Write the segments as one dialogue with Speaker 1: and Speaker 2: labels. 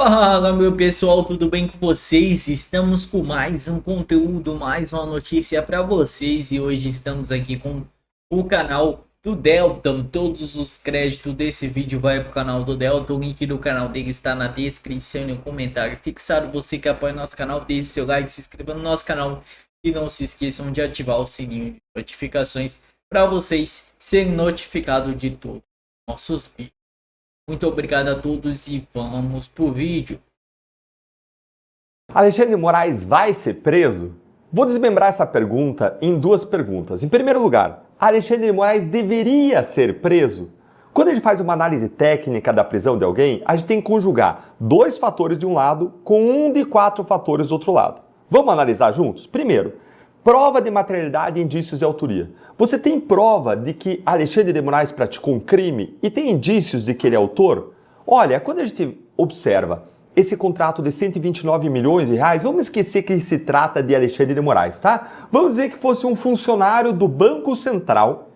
Speaker 1: Fala, meu pessoal, tudo bem com vocês? Estamos com mais um conteúdo, mais uma notícia para vocês e hoje estamos aqui com o canal do Delton. Todos os créditos desse vídeo vai para o canal do Delton. O link do canal dele está na descrição e no comentário fixado. Você que apoia nosso canal, deixe seu like, se inscreva no nosso canal e não se esqueçam de ativar o sininho de notificações para vocês serem notificados de todos os nossos vídeos. Muito obrigado a todos e vamos pro vídeo.
Speaker 2: Alexandre de Moraes vai ser preso? Vou desmembrar essa pergunta em duas perguntas. Em primeiro lugar, Alexandre de Moraes deveria ser preso? Quando a gente faz uma análise técnica da prisão de alguém, a gente tem que conjugar dois fatores de um lado com um de quatro fatores do outro lado. Vamos analisar juntos? Primeiro, prova de materialidade e indícios de autoria. Você tem prova de que Alexandre de Moraes praticou um crime e tem indícios de que ele é autor? Olha, quando a gente observa esse contrato de 129 milhões de reais, vamos esquecer que se trata de Alexandre de Moraes, tá? Vamos dizer que fosse um funcionário do Banco Central,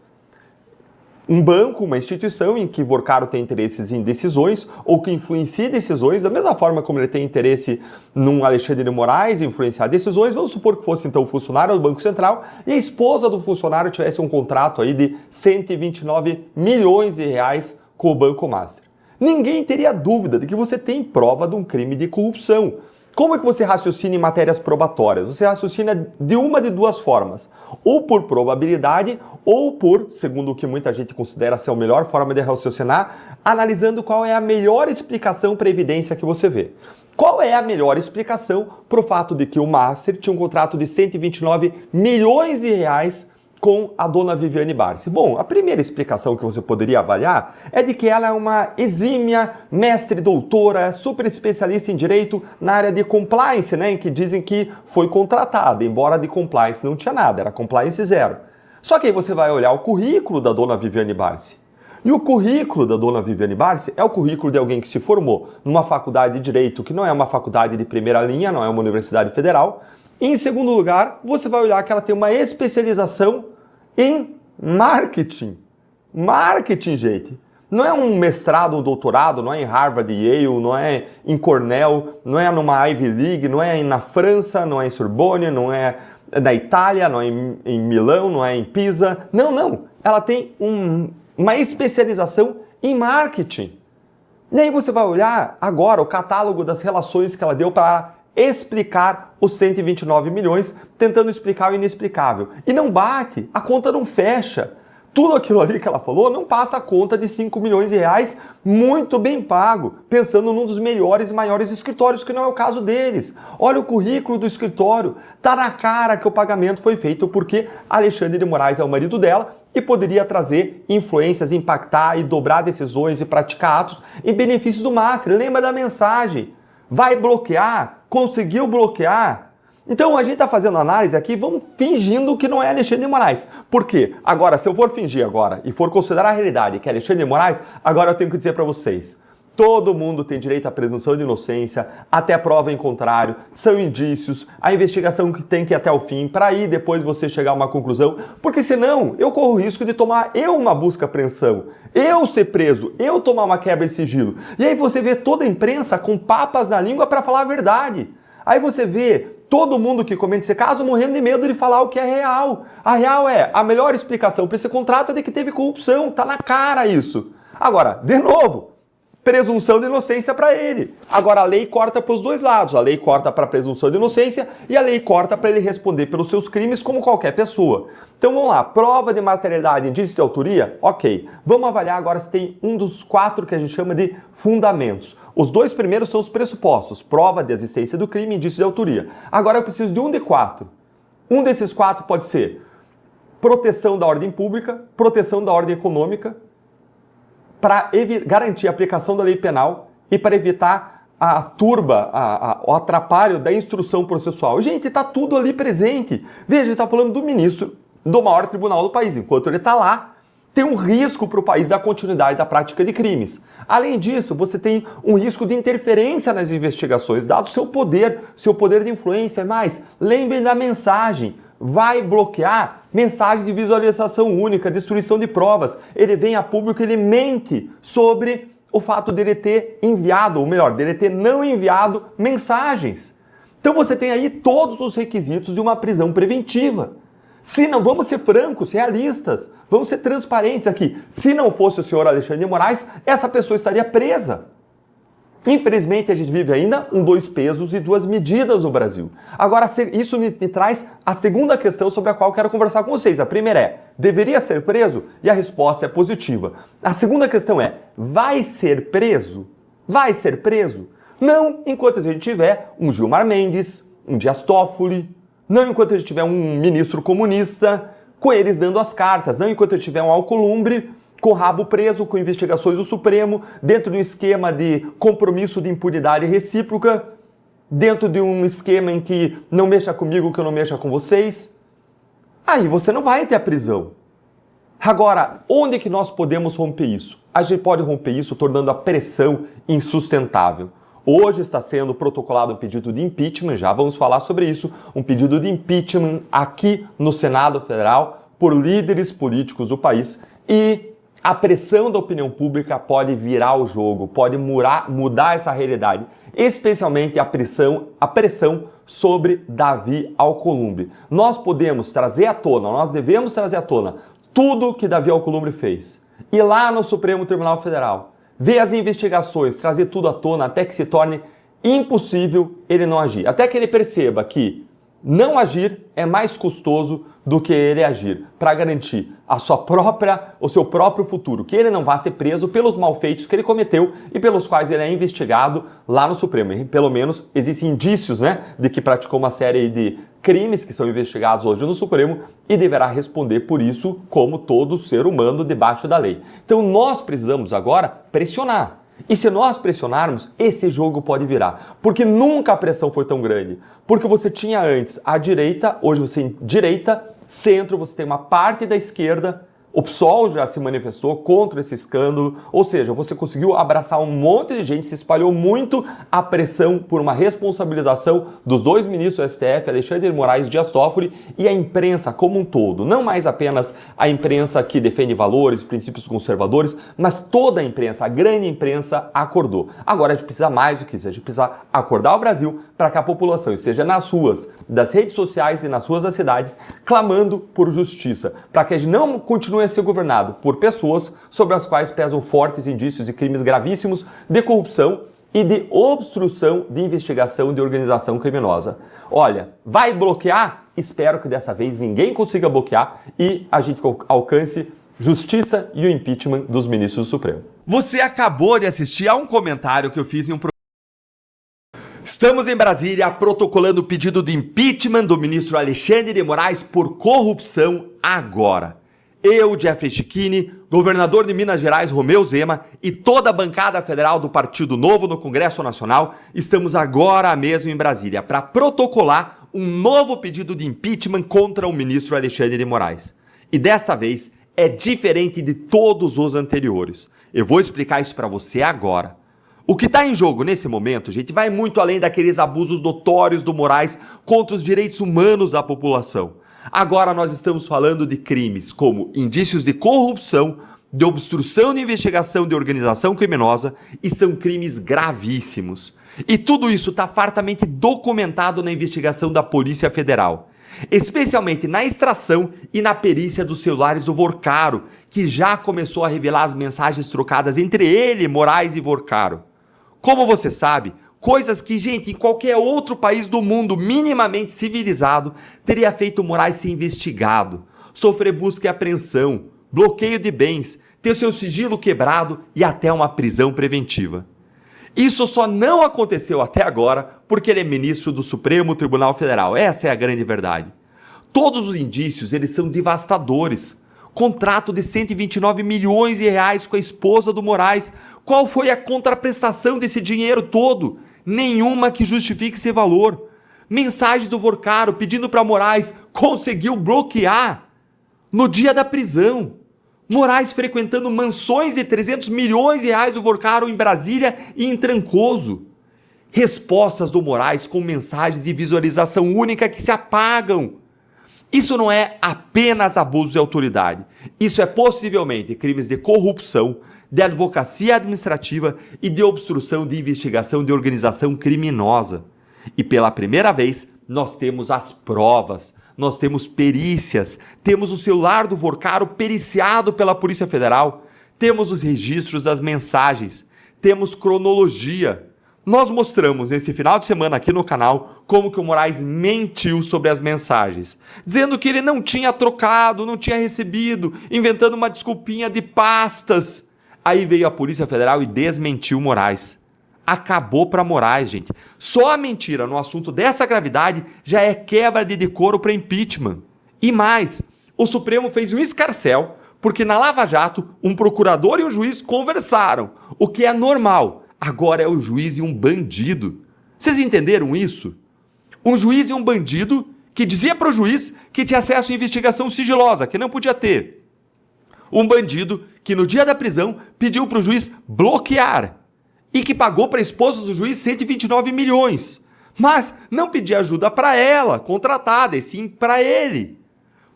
Speaker 2: um banco, uma instituição em que Vorcaro tem interesses em decisões ou que influencia decisões, da mesma forma como ele tem interesse num Alexandre de Moraes em influenciar decisões. Vamos supor que fosse então o funcionário do Banco Central e a esposa do funcionário tivesse um contrato aí de 129 milhões de reais com o Banco Master. Ninguém teria dúvida de que você tem prova de um crime de corrupção. Como é que você raciocina em matérias probatórias? Você raciocina de uma de duas formas, ou por probabilidade, ou por, segundo o que muita gente considera ser a melhor forma de raciocinar, analisando qual é a melhor explicação para a evidência que você vê. Qual é a melhor explicação para o fato de que o Master tinha um contrato de 129 milhões de reais com a dona Viviane Barsi? Bom, a primeira explicação que você poderia avaliar é de que ela é uma exímia mestre doutora, super especialista em direito na área de compliance, né, em que dizem que foi contratada, embora de compliance não tinha nada, era compliance zero. Só que aí você vai olhar o currículo da dona Viviane Barsi. E o currículo da dona Viviane Barsi é o currículo de alguém que se formou numa faculdade de direito que não é uma faculdade de primeira linha, não é uma universidade federal. E, em segundo lugar, você vai olhar que ela tem uma especialização em marketing. Marketing, gente. Não é um mestrado, um doutorado, não é em Harvard, Yale, não é em Cornell, não é numa Ivy League, não é na França, não é em Sorbonne, não é na Itália, não é em Milão, não é em Pisa. Não, não. Ela tem uma especialização em marketing. E aí você vai olhar agora o catálogo das relações que ela deu para explicar os 129 milhões, tentando explicar o inexplicável. E não bate, a conta não fecha. Tudo aquilo ali que ela falou não passa a conta de 5 milhões de reais muito bem pago, pensando num dos melhores e maiores escritórios, que não é o caso deles. Olha o currículo do escritório, tá na cara que o pagamento foi feito porque Alexandre de Moraes é o marido dela e poderia trazer influências, impactar e dobrar decisões e praticar atos em benefício do Master. Lembra da mensagem? Vai bloquear? Conseguiu bloquear? Então a gente está fazendo análise aqui, vamos fingindo que não é Alexandre de Moraes. Por quê? Agora, se eu for fingir agora e for considerar a realidade que é Alexandre de Moraes, agora eu tenho que dizer para vocês, todo mundo tem direito à presunção de inocência, até prova em contrário, são indícios, a investigação que tem que ir até o fim, para aí depois você chegar a uma conclusão, porque senão eu corro o risco de tomar uma busca e apreensão, eu ser preso, eu tomar uma quebra de sigilo. E aí você vê toda a imprensa com papas na língua para falar a verdade. Aí você vê todo mundo que comenta esse caso morrendo de medo de falar o que é real. A real é, a melhor explicação para esse contrato é de que teve corrupção, tá na cara isso. Agora, de novo, presunção de inocência para ele. Agora a lei corta para os dois lados. A lei corta para a presunção de inocência e a lei corta para ele responder pelos seus crimes como qualquer pessoa. Então vamos lá, prova de materialidade, indício de autoria? Ok. Vamos avaliar agora se tem um dos quatro que a gente chama de fundamentos. Os dois primeiros são os pressupostos, prova de existência do crime e indício de autoria. Agora eu preciso de um de quatro. Um desses quatro pode ser proteção da ordem pública, proteção da ordem econômica, para garantir a aplicação da lei penal e para evitar a turba, o atrapalho da instrução processual. Gente, está tudo ali presente. Veja, a gente está falando do ministro do maior tribunal do país. Enquanto ele está lá, tem um risco para o país da continuidade da prática de crimes. Além disso, você tem um risco de interferência nas investigações, dado seu poder de influência. Mas lembrem da mensagem. Vai bloquear mensagens de visualização única, destruição de provas. Ele vem a público, ele mente sobre o fato dele ter enviado, ou melhor, dele ter não enviado mensagens. Então você tem aí todos os requisitos de uma prisão preventiva. Se não, vamos ser francos, realistas, vamos ser transparentes aqui. Se não fosse o senhor Alexandre de Moraes, essa pessoa estaria presa. Infelizmente, a gente vive ainda um dois pesos e duas medidas no Brasil. Agora, isso me traz a segunda questão sobre a qual eu quero conversar com vocês. A primeira é, deveria ser preso? E a resposta é positiva. A segunda questão é, vai ser preso? Vai ser preso? Não enquanto a gente tiver um Gilmar Mendes, um Dias Toffoli, não enquanto a gente tiver um ministro comunista com eles dando as cartas, não enquanto a gente tiver um Alcolumbre com o rabo preso, com investigações do Supremo, dentro de um esquema de compromisso de impunidade recíproca, dentro de um esquema em que não mexa comigo que eu não mexa com vocês. Aí você não vai ter a prisão. Agora, onde que nós podemos romper isso? A gente pode romper isso tornando a pressão insustentável. Hoje está sendo protocolado um pedido de impeachment, já vamos falar sobre isso, um pedido de impeachment aqui no Senado Federal por líderes políticos do país e a pressão da opinião pública pode virar o jogo, pode mudar essa realidade, especialmente a pressão sobre Davi Alcolumbre. Nós podemos trazer à tona, nós devemos trazer à tona tudo que Davi Alcolumbre fez. Ir lá no Supremo Tribunal Federal, ver as investigações, trazer tudo à tona até que se torne impossível ele não agir. Até que ele perceba que não agir é mais custoso do que ele agir, para garantir o seu próprio futuro, que ele não vá ser preso pelos malfeitos que ele cometeu e pelos quais ele é investigado lá no Supremo. E, pelo menos existem indícios, de que praticou uma série de crimes que são investigados hoje no Supremo e deverá responder por isso como todo ser humano debaixo da lei. Então nós precisamos agora pressionar. E se nós pressionarmos, esse jogo pode virar. Porque nunca a pressão foi tão grande. Porque você tinha antes a direita, hoje você tem direita, centro, você tem uma parte da esquerda. O PSOL já se manifestou contra esse escândalo, ou seja, você conseguiu abraçar um monte de gente, se espalhou muito a pressão por uma responsabilização dos dois ministros do STF, Alexandre de Moraes e Dias Toffoli, e a imprensa como um todo. Não mais apenas a imprensa que defende valores, princípios conservadores, mas toda a imprensa, a grande imprensa acordou. Agora a gente precisa mais do que isso, a gente precisa acordar o Brasil para que a população esteja nas ruas das redes sociais e nas ruas das cidades clamando por justiça, para que a gente não continue a ser governado por pessoas sobre as quais pesam fortes indícios de crimes gravíssimos de corrupção e de obstrução de investigação de organização criminosa. Olha, vai bloquear? Espero que dessa vez ninguém consiga bloquear e a gente alcance justiça e o impeachment dos ministros do Supremo.
Speaker 3: Você acabou de assistir a um comentário que eu fiz em um
Speaker 2: Estamos em Brasília protocolando o pedido de impeachment do ministro Alexandre de Moraes por corrupção agora. Eu, Jeffrey Chicchini, governador de Minas Gerais, Romeu Zema, e toda a bancada federal do Partido Novo no Congresso Nacional, estamos agora mesmo em Brasília para protocolar um novo pedido de impeachment contra o ministro Alexandre de Moraes. E dessa vez é diferente de todos os anteriores. Eu vou explicar isso para você agora. O que está em jogo nesse momento, gente, vai muito além daqueles abusos notórios do Moraes contra os direitos humanos da população. Agora nós estamos falando de crimes como indícios de corrupção, de obstrução de investigação de organização criminosa e são crimes gravíssimos. E tudo isso está fartamente documentado na investigação da Polícia Federal, especialmente na extração e na perícia dos celulares do Vorcaro, que já começou a revelar as mensagens trocadas entre ele, Moraes e Vorcaro. Como você sabe, coisas que, gente, em qualquer outro país do mundo minimamente civilizado teria feito Moraes ser investigado, sofrer busca e apreensão, bloqueio de bens, ter seu sigilo quebrado e até uma prisão preventiva. Isso só não aconteceu até agora porque ele é ministro do Supremo Tribunal Federal. Essa é a grande verdade. Todos os indícios, eles são devastadores. Contrato de 129 milhões de reais com a esposa do Moraes. Qual foi a contraprestação desse dinheiro todo? Nenhuma que justifique esse valor. Mensagem do Vorcaro pedindo para Moraes, conseguiu bloquear no dia da prisão. Moraes frequentando mansões de 300 milhões de reais do Vorcaro em Brasília e em Trancoso. Respostas do Moraes com mensagens de visualização única que se apagam.
Speaker 3: Isso não é apenas abuso de autoridade. Isso é possivelmente crimes de corrupção, de advocacia administrativa e de obstrução de investigação de organização criminosa. E pela primeira vez, nós temos as provas, nós temos perícias, temos o celular do Vorcaro periciado pela Polícia Federal, temos os registros das mensagens, temos cronologia. Nós mostramos nesse final de semana aqui no canal como que o Moraes mentiu sobre as mensagens, dizendo que ele não tinha trocado, não tinha recebido, inventando uma desculpinha de pastas. Aí veio a Polícia Federal e desmentiu o Moraes. Acabou para Moraes, gente. Só a mentira no assunto dessa gravidade já é quebra de decoro para impeachment. E mais, o Supremo fez um escarcéu porque na Lava Jato um procurador e um juiz conversaram, o que é normal. Agora é o juiz e um bandido. Vocês entenderam isso? Um juiz e um bandido que dizia para o juiz que tinha acesso à investigação sigilosa, que não podia ter. Um bandido que no dia da prisão pediu para o juiz bloquear e que pagou para a esposa do juiz 129 milhões, mas não pedia ajuda para ela, contratada, e sim para ele.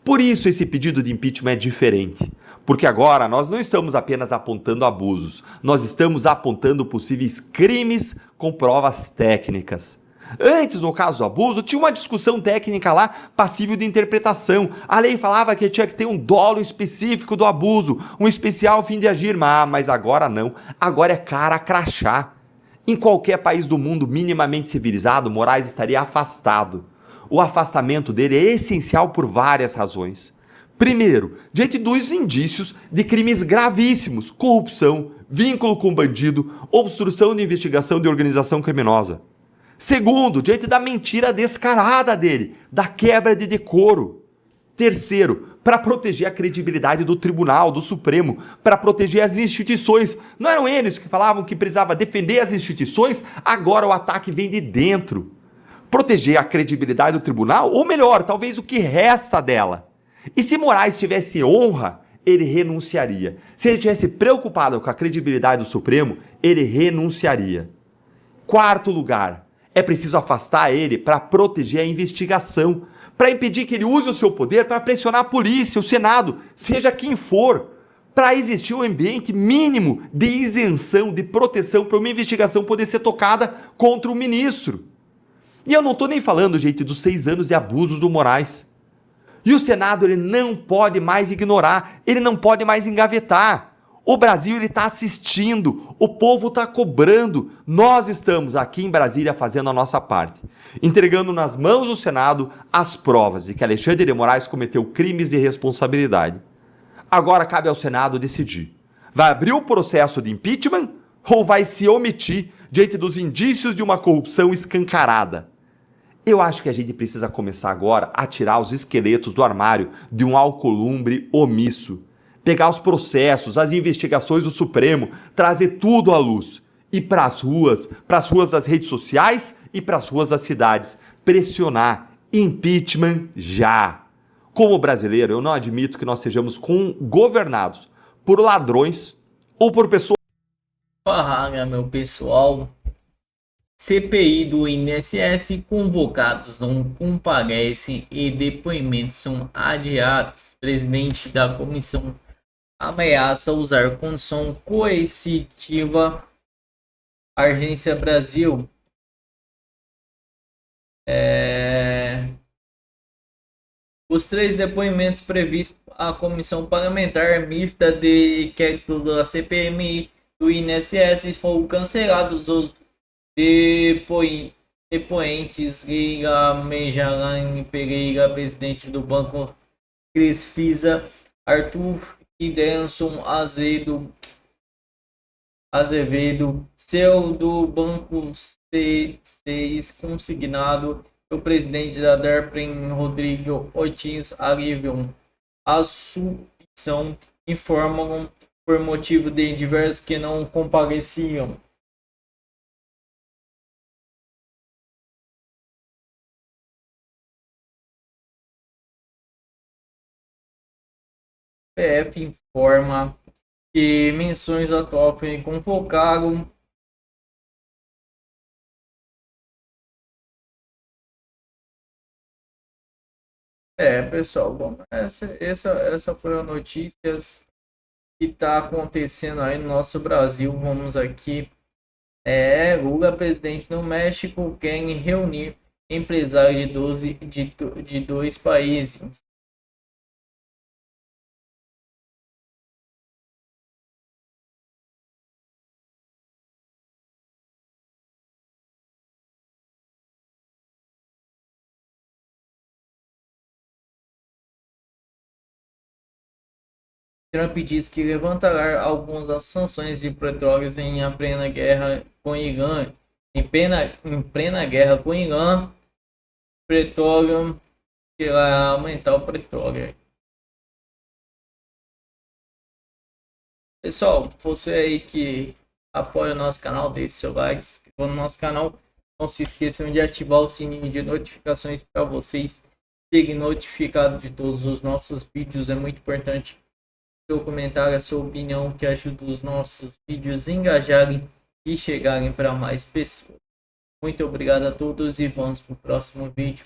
Speaker 3: Por isso esse pedido de impeachment é diferente, porque agora nós não estamos apenas apontando abusos, nós estamos apontando possíveis crimes com provas técnicas. Antes, no caso do abuso, tinha uma discussão técnica lá passível de interpretação. A lei falava que tinha que ter um dolo específico do abuso, um especial fim de agir, mas agora não. Agora é cara a crachá. Em qualquer país do mundo minimamente civilizado, Moraes estaria afastado. O afastamento dele é essencial por várias razões. Primeiro, diante dos indícios de crimes gravíssimos, corrupção, vínculo com bandido, obstrução de investigação de organização criminosa. Segundo, diante da mentira descarada dele, da quebra de decoro. Terceiro, para proteger a credibilidade do Tribunal, do Supremo, para proteger as instituições. Não eram eles que falavam que precisava defender as instituições? Agora o ataque vem de dentro. Proteger a credibilidade do Tribunal, ou melhor, talvez o que resta dela. E se Moraes tivesse honra, ele renunciaria. Se ele tivesse preocupado com a credibilidade do Supremo, ele renunciaria. Quarto lugar, é preciso afastar ele para proteger a investigação, para impedir que ele use o seu poder para pressionar a polícia, o Senado, seja quem for, para existir um ambiente mínimo de isenção, de proteção para uma investigação poder ser tocada contra o ministro. E eu não estou nem falando, gente, dos 6 anos de abusos do Moraes. E o Senado ele não pode mais ignorar, ele não pode mais engavetar. O Brasil está assistindo, o povo está cobrando. Nós estamos aqui em Brasília fazendo a nossa parte, entregando nas mãos do Senado as provas de que Alexandre de Moraes cometeu crimes de responsabilidade. Agora cabe ao Senado decidir. Vai abrir o processo de impeachment ou vai se omitir diante dos indícios de uma corrupção escancarada? Eu acho que a gente precisa começar agora a tirar os esqueletos do armário de um alcolumbre omisso. Pegar os processos, as investigações do Supremo, trazer tudo à luz. E para as ruas das redes sociais e para as ruas das cidades. Pressionar. Impeachment já. Como brasileiro, eu não admito que nós sejamos governados por ladrões ou por pessoas...
Speaker 1: Fala, meu pessoal. CPI do INSS, convocados não comparecem e depoimentos são adiados. Presidente da comissão ameaça usar condição coercitiva. Agência Brasil. Os 3 depoimentos previstos à comissão parlamentar mista de inquérito da CPMI do INSS foram cancelados. Os depoentes Leila Mejalane Pereira, presidente do Banco Cresfisa, Arthur Idenson Azevedo, CEO do Banco C6 consignado, e o presidente da Darpren, Rodrigo Ortiz Alivion. A submissão informam por motivo de diversos que não compareciam. PF informa que menções atual foi convocado Pessoal, bom, essa foi a notícia que está acontecendo aí no nosso Brasil. Vamos aqui. Lula, presidente do México, quer reunir empresários de dois países. Trump diz que levantará algumas das sanções de petróleo em plena guerra com Irã. Em plena guerra com Irã, petróleo que vai aumentar o petróleo. Pessoal, você aí que apoia o nosso canal, deixe seu like, se inscreva no nosso canal. Não se esqueçam de ativar o sininho de notificações para vocês serem notificados de todos os nossos vídeos. É muito importante seu comentário, a sua opinião, que ajuda os nossos vídeos a engajarem e chegarem para mais pessoas. Muito obrigado a todos e vamos para o próximo vídeo.